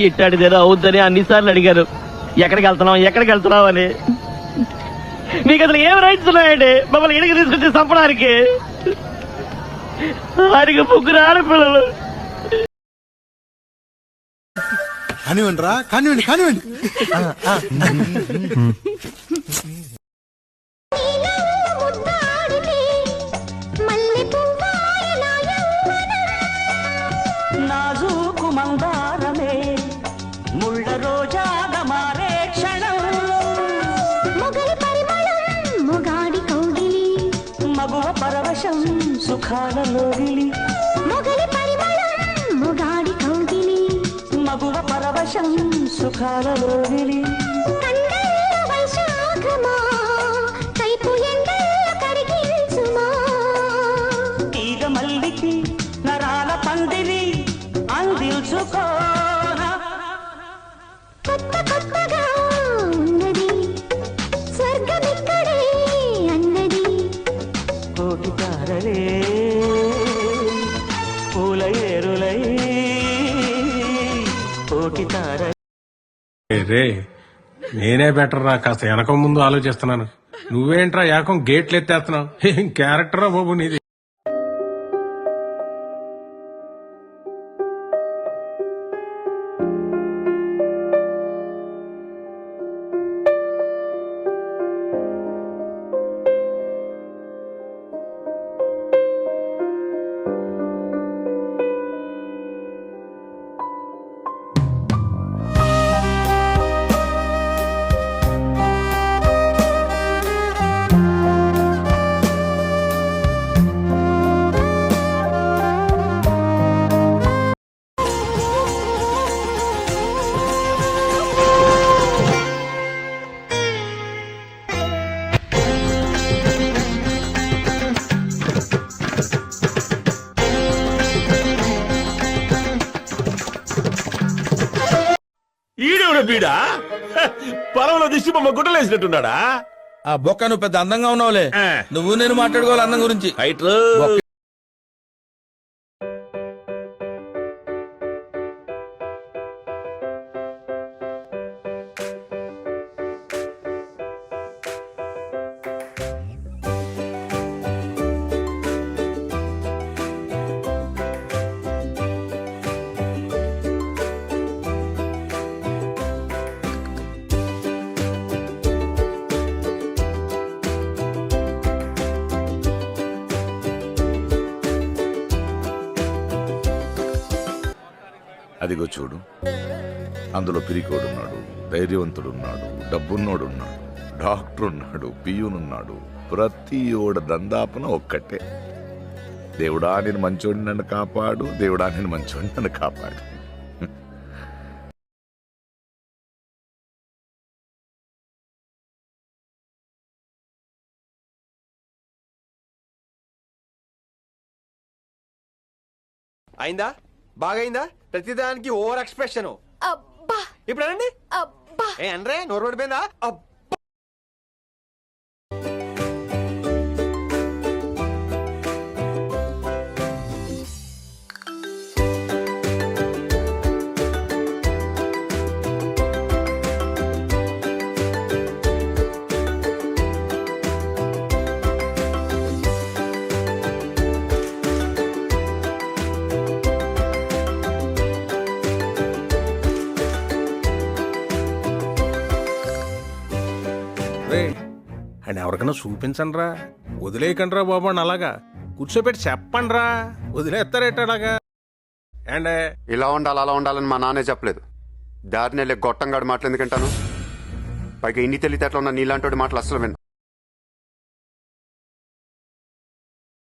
ఇట్టాడిదేదో అవుద్దని అన్నిసార్లు అడిగారు. ఎక్కడికి వెళ్తున్నావు అని. మీకు అసలు ఏం రైట్స్ ఉన్నాయండి మమ్మల్ని ఇంటికి తీసుకొచ్చి చంపడానికి? ఆయనకి 3 ఆడపిల్లలు. కానివ్వండి రా, కానివ్వండి. నాజూకు మందారమే ముళ్ళ రోజాగా మారే క్షణం. మొగలి పరిమళం మొగాడి కౌగిలి మగువ పరవశం సుఖాల లోగిలి. మొగలి పరిమళం మొగాడి కౌగిలి మగువ పరవశం సుఖాల లోగిలి. కండల వైశాఖమా కైపు ఎండల కరిగించుమా. తీగ మల్లికి నరాల పందిరి అందించుకోనా. కొత్తగా ఉన్నది స్వర్గమిక్కడే అన్నది. కోటి తారలే పూల ఏరులై కోటి తార. రే నేనే బెటర్ రా, కాస్త వెనక ముందు ఆలోచిస్తున్నాను. నువ్వేంట్రా ఏకం గేట్లు ఎత్తేస్తున్నావు? ఏం క్యారెక్టరా బాబు నీది. ఈడెవడ బీడా పొలంలో దిష్టి బొమ్మ గుడ్డలేసినట్టున్నాడా? ఆ బొక్క నువ్వు పెద్ద అందంగా ఉన్నావులే. నువ్వు నేను మాట్లాడుకోవాలి అందం గురించి. అదిగో చూడు, అందులో పిరికోడున్నాడు, ధైర్యవంతుడున్నాడు, డబ్బున్నోడున్నాడు, డాక్టర్ ఉన్నాడు, పియూనున్నాడు. ప్రతి ఓడ దందాపన ఒక్కటే, దేవుడా నేను మంచోడిని నన్ను కాపాడు, దేవుడా నేను మంచోడిని నన్ను కాపాడు. అయిందా? బాగైందా? ప్రతిదానికి ఓవర్ ఎక్స్ప్రెషన్. అబ్బా ఇప్పుడు అనండి. అబ్బా ఏ అనరే, నోరు పడిపోయిందా? అండ్ ఎవరికైనా చూపించండి రా, వదిలేయకండి రా బాబు అని. అలాగా కూర్చోబెట్టి చెప్పండి రా, వదిలేస్తారేటలాగా. అండ్ ఇలా ఉండాలి అలా ఉండాలని మా నాన్నే చెప్పలేదు. దారిని వెళ్ళే గొట్టంగాడు మాటలు ఎందుకంటాను? పైగా ఇన్ని తెలివితేటలు ఉన్న నీలాంటి మాటలు అసలు విను.